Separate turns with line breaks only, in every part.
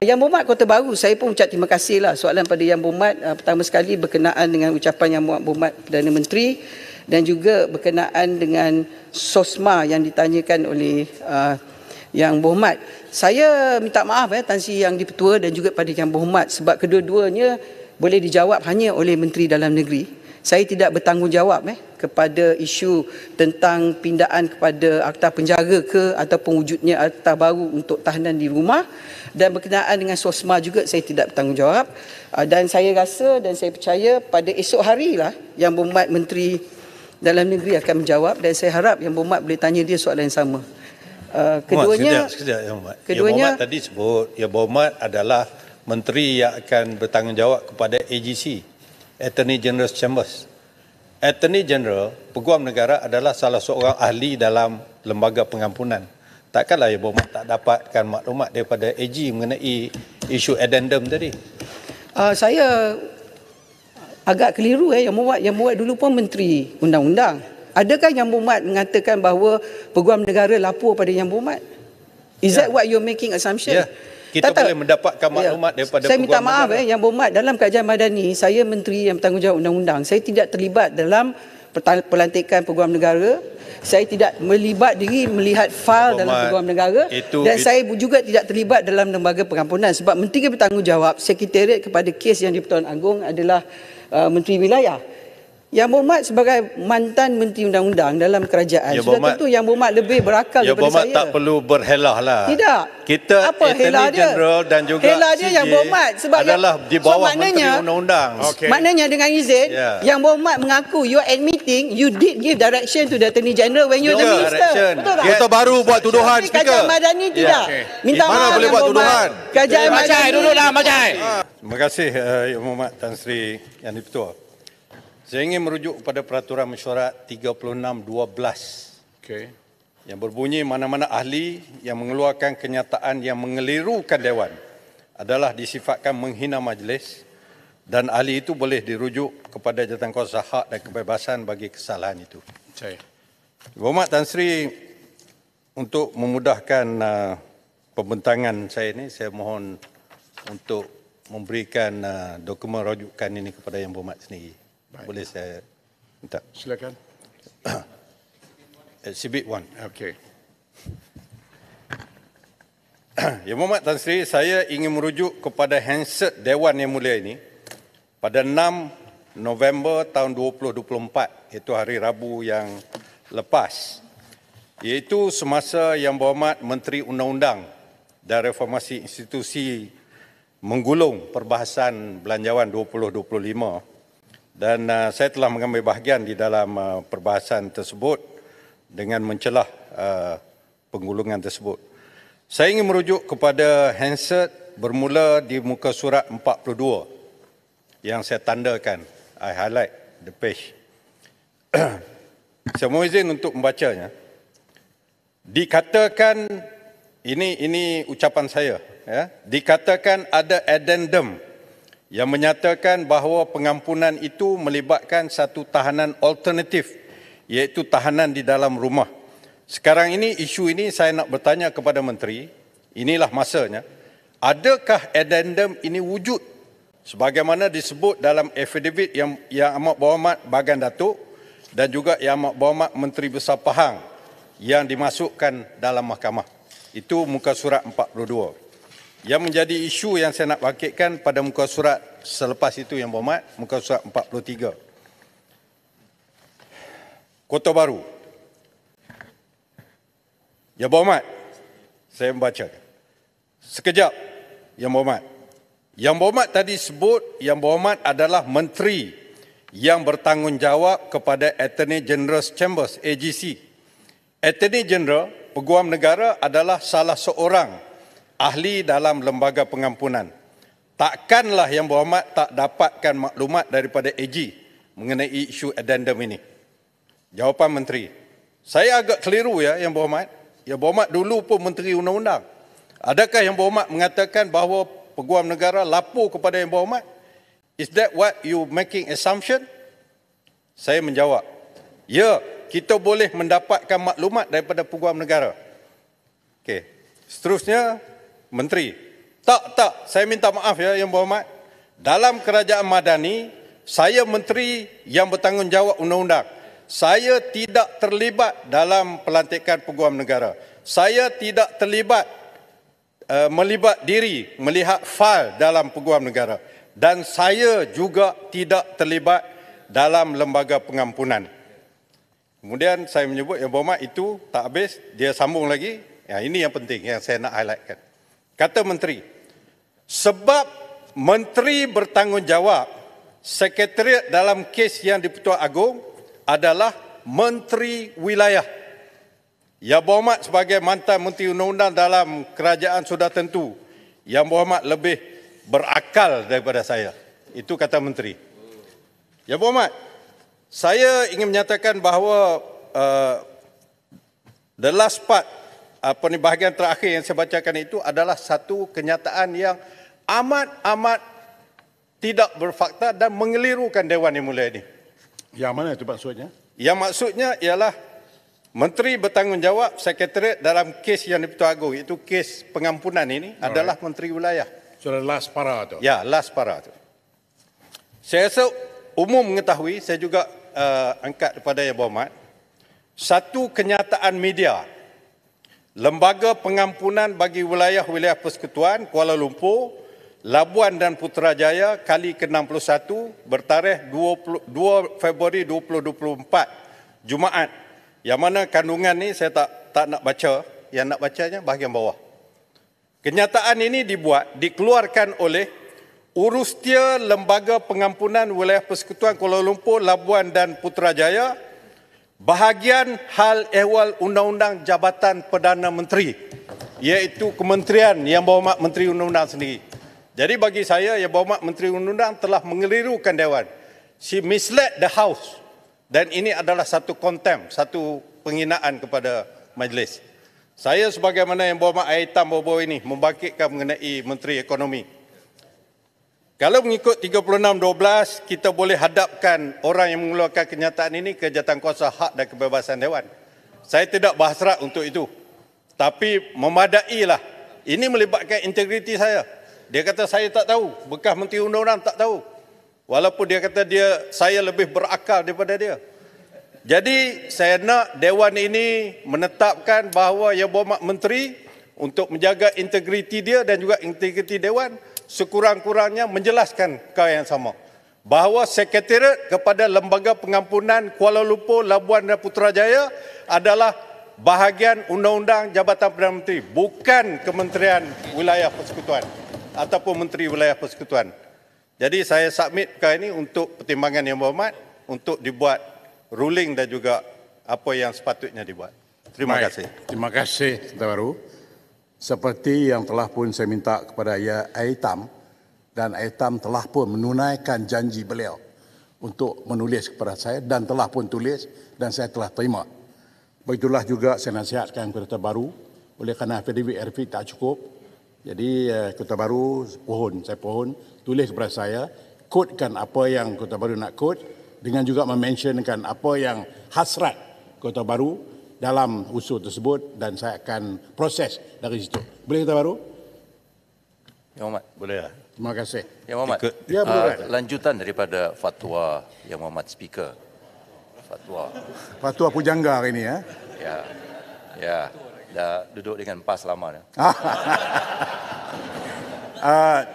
Yang Berhormat Kota Baru, saya pun ucap terima kasihlah. Soalan pada Yang Berhormat pertama sekali berkenaan dengan ucapan Yang Berhormat Perdana Menteri dan juga berkenaan dengan SOSMA yang ditanyakan oleh Yang Berhormat. Saya minta maaf Tan Sri Yang Dipertua dan juga pada Yang Berhormat sebab kedua-duanya boleh dijawab hanya oleh Menteri Dalam Negeri. Saya tidak bertanggungjawab kepada isu tentang pindaan kepada akta penjara ke ataupun wujudnya akta baru untuk tahanan di rumah, dan berkenaan dengan SOSMA juga saya tidak bertanggungjawab, dan saya rasa dan saya percaya pada esok harilah Yang Berhormat Menteri Dalam Negeri akan menjawab, dan saya harap Yang Berhormat boleh tanya dia soalan yang sama. Keduanya,
sekejap, Yang Berhormat. Yang Berhormat tadi sebut Yang Berhormat adalah menteri yang akan bertanggungjawab kepada AGC, Attorney General's Chambers. Attorney General, Peguam Negara adalah salah seorang ahli dalam lembaga pengampunan. Takkanlah Yang Berhormat tak dapatkan maklumat daripada AG mengenai isu addendum tadi?
Saya agak keliru Yang Berhormat dulu pun Menteri Undang-Undang. Adakah Yang Berhormat mengatakan bahawa Peguam Negara lapor pada Yang Berhormat? Is that what you're making assumption?
Ya. Kita boleh mendapatkan maklumat daripada
Saya minta maaf
negara.
Yang Berhormat, dalam kajian madani saya menteri yang bertanggungjawab undang-undang. Saya tidak terlibat dalam pelantikan Peguam Negara. Saya tidak melibat diri melihat fail dalam Peguam Negara, dan saya juga tidak terlibat dalam lembaga pengampunan sebab menteri bertanggungjawab sekretariat kepada kes yang di-Pertuan Agong adalah Menteri Wilayah. Yang Berhormat sebagai mantan Menteri Undang-Undang dalam kerajaan, sudah tentu Yang Berhormat lebih berakal daripada saya.
Tak perlu berhelah lah.
Tidak.
Kita Attorney General dan juga
CJ Yang Berhormat sebab
adalah di bawah Menteri Undang-Undang.
Maknanya dengan izin, Yang Berhormat mengaku you are admitting you did give direction to the Attorney General when you are the minister. Betul tak?
Kita baru buat tuduhan, Speaker.
Kajian madani tidak. Minta
mana
maaf
boleh buat tuduhan?
Kajian madani.
Duduklah Macai.
Terima kasih Yang Berhormat Tan Sri Yang Dipertua. Saya ingin merujuk kepada Peraturan Mesyuarat 36/12 yang berbunyi mana-mana ahli yang mengeluarkan kenyataan yang mengelirukan Dewan adalah disifatkan menghina majlis, dan ahli itu boleh dirujuk kepada Jawatankuasa Hak dan Kebebasan bagi kesalahan itu. Berhormat Tan Sri, untuk memudahkan pembentangan saya ini, saya mohon untuk memberikan dokumen rujukan ini kepada Yang Berhormat sendiri. Boleh saya minta?
Silakan.
Exhibit 1.
Okey.
Yang Berhormat Tan Sri, saya ingin merujuk kepada Hansard Dewan Yang Mulia ini pada 6 November tahun 2024, iaitu hari Rabu yang lepas, iaitu semasa Yang Berhormat Menteri Undang-Undang dan Reformasi Institusi menggulung perbahasan Belanjawan 2025. Dan saya telah mengambil bahagian di dalam perbahasan tersebut dengan mencelah penggulungan tersebut. Saya ingin merujuk kepada Hansard bermula di muka surat 42 yang saya tandakan. I highlight the page. Saya mohon izin untuk membacanya. Dikatakan, ini ucapan saya, ya, dikatakan ada addendum yang menyatakan bahawa pengampunan itu melibatkan satu tahanan alternatif, iaitu tahanan di dalam rumah. Sekarang ini, isu ini saya nak bertanya kepada Menteri, inilah masanya, adakah addendum ini wujud sebagaimana disebut dalam affidavit yang Amat Berhormat Bagan Datuk dan juga Yang Amat Berhormat Menteri Besar Pahang yang dimasukkan dalam mahkamah. Itu muka surat 42. Yang menjadi isu yang saya nak bangkitkan pada muka surat selepas itu Yang Berhormat, muka surat 43. Kota Baru. Yang Berhormat, saya membaca. Sekejap, Yang Berhormat. Yang Berhormat tadi sebut Yang Berhormat adalah menteri yang bertanggungjawab kepada Attorney General's Chambers, AGC. Attorney General, Peguam Negara adalah salah seorang ahli dalam lembaga pengampunan. Takkanlah Yang Berhormat tak dapatkan maklumat daripada AG mengenai isu addendum ini? Jawapan Menteri. Saya agak keliru Yang Berhormat. Yang Berhormat dulu pun Menteri Undang-Undang. Adakah Yang Berhormat mengatakan bahawa Peguam Negara lapor kepada Yang Berhormat? Is that what you making assumption? Saya menjawab, ya, kita boleh mendapatkan maklumat daripada Peguam Negara. Okey. Seterusnya, Menteri, Tak, saya minta maaf ya Yang Berhormat. Dalam kerajaan Madani, saya menteri yang bertanggungjawab undang-undang. Saya tidak terlibat dalam pelantikan peguam negara. Saya tidak terlibat melibat diri melihat fail dalam peguam negara. Dan saya juga tidak terlibat dalam lembaga pengampunan. Kemudian saya menyebut Yang Berhormat itu tak habis, dia sambung lagi. Ya, ini yang penting yang saya nak highlightkan. Kata menteri, sebab menteri bertanggungjawab sekretariat dalam kes yang di-Pertuan Agong adalah menteri wilayah. Yang Berhormat sebagai mantan menteri undang-undang dalam kerajaan sudah tentu Yang Berhormat lebih berakal daripada saya. Itu kata menteri. Yang Berhormat, saya ingin menyatakan bahawa the last part, bahagian terakhir yang saya bacakan itu adalah satu kenyataan yang amat tidak berfakta dan mengelirukan Dewan Yang Mulia ini.
Yang mana itu maksudnya?
Yang maksudnya ialah menteri bertanggungjawab sekretariat dalam kes yang di-Pertuan Agong, iaitu kes pengampunan ini adalah menteri wilayah.
Sudah last para tu.
Ya, last para tu. Saya rasa umum mengetahui, saya juga angkat kepada Yang Berhormat, satu kenyataan media, Lembaga Pengampunan bagi Wilayah-Wilayah Persekutuan Kuala Lumpur, Labuan dan Putrajaya kali ke-61 bertarikh 2 Februari 2024, Jumaat. Yang mana kandungan ni saya tak nak baca, yang nak bacanya bahagian bawah. Kenyataan ini dikeluarkan oleh Urustia Lembaga Pengampunan Wilayah Persekutuan Kuala Lumpur, Labuan dan Putrajaya, bahagian hal ehwal Undang-Undang Jabatan Perdana Menteri, iaitu Kementerian Yang Berhormat Menteri Undang-Undang sendiri. Jadi bagi saya, Yang Berhormat Menteri Undang-Undang telah mengelirukan Dewan. She misled the House. Dan ini adalah satu contempt, satu penghinaan kepada majlis. Saya sebagaimana Yang Berhormat Air Hitam baru-baru ini membangkitkan mengenai Menteri Ekonomi. Kalau mengikut 36.12, kita boleh hadapkan orang yang mengeluarkan kenyataan ini ke Jawatankuasa Hak dan Kebebasan Dewan. Saya tidak berhasrat untuk itu. Tapi memadailah. Ini melibatkan integriti saya. Dia kata saya tak tahu, bekas Menteri Undang-Undang tak tahu. Walaupun dia kata saya lebih berakal daripada dia. Jadi saya nak Dewan ini menetapkan bahawa Yang Berhormat Menteri untuk menjaga integriti dia dan juga integriti Dewan, sekurang-kurangnya menjelaskan perkara yang sama. Bahawa sekretariat kepada Lembaga Pengampunan Kuala Lumpur, Labuan dan Putrajaya adalah bahagian Undang-Undang Jabatan Perdana Menteri, bukan Kementerian Wilayah Persekutuan ataupun Menteri Wilayah Persekutuan. Jadi saya submit perkara ini untuk pertimbangan Yang Berhormat untuk dibuat ruling dan juga apa yang sepatutnya dibuat. Terima kasih.
Terima kasih, Tuan Baru. Seperti yang telah pun saya minta kepada Air Hitam, dan Air Hitam telah pun menunaikan janji beliau untuk menulis kepada saya dan telah pun tulis dan saya telah terima. Begitulah juga saya nasihatkan kepada Tuan Baru, oleh kerana affidavit RFI tak cukup. Jadi Kota Baru saya pohon tulis kepada saya, kodekan apa yang Kota Baru nak kod dengan juga mementionkan apa yang hasrat Kota Baru dalam usul tersebut dan saya akan proses dari situ. Boleh Kota Baru?
Yang Berhormat.
Boleh lah.
Terima kasih.
Yang Berhormat.
Ya, boleh.
Lanjutan daripada fatwa Yang Berhormat Speaker.
Fatwa pujangga hari ini ya.
Ya. Dah duduk dengan PAS lama dah.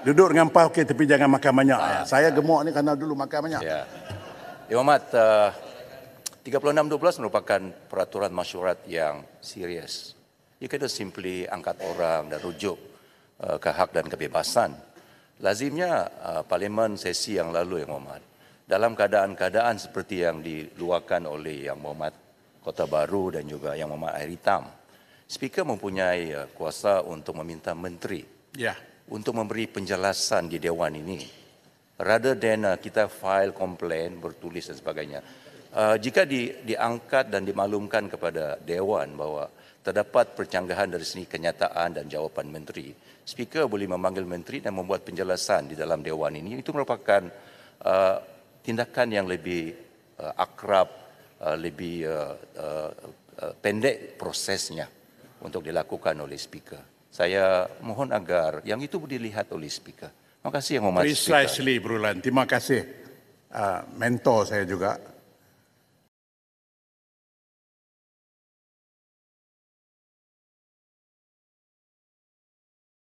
Duduk dengan PAS okey tapi jangan makan banyak. Saya gemuk ni kerana dulu makan banyak.
Ya. Yang Berhormat, 36.12 merupakan peraturan masyurat yang serius. You cannot simply angkat orang dan rujuk ke hak dan kebebasan. Lazimnya Parlimen sesi yang lalu Yang Berhormat, dalam keadaan-keadaan seperti yang diluahkan oleh Yang Berhormat Kota Baru dan juga Yang Berhormat Air Hitam, Speaker mempunyai kuasa untuk meminta menteri untuk memberi penjelasan di Dewan ini. Rather than kita file komplain, bertulis dan sebagainya. Jika diangkat dan dimaklumkan kepada Dewan bahawa terdapat percanggahan dari segi kenyataan dan jawapan menteri, Speaker boleh memanggil menteri dan membuat penjelasan di dalam Dewan ini. Itu merupakan tindakan yang lebih akrab, lebih pendek prosesnya untuk dilakukan oleh Speaker. Saya mohon agar yang itu dilihat oleh Speaker. Terima kasih Yang Hormat Speaker.
Precisely, Berulan. Terima kasih mentor saya juga,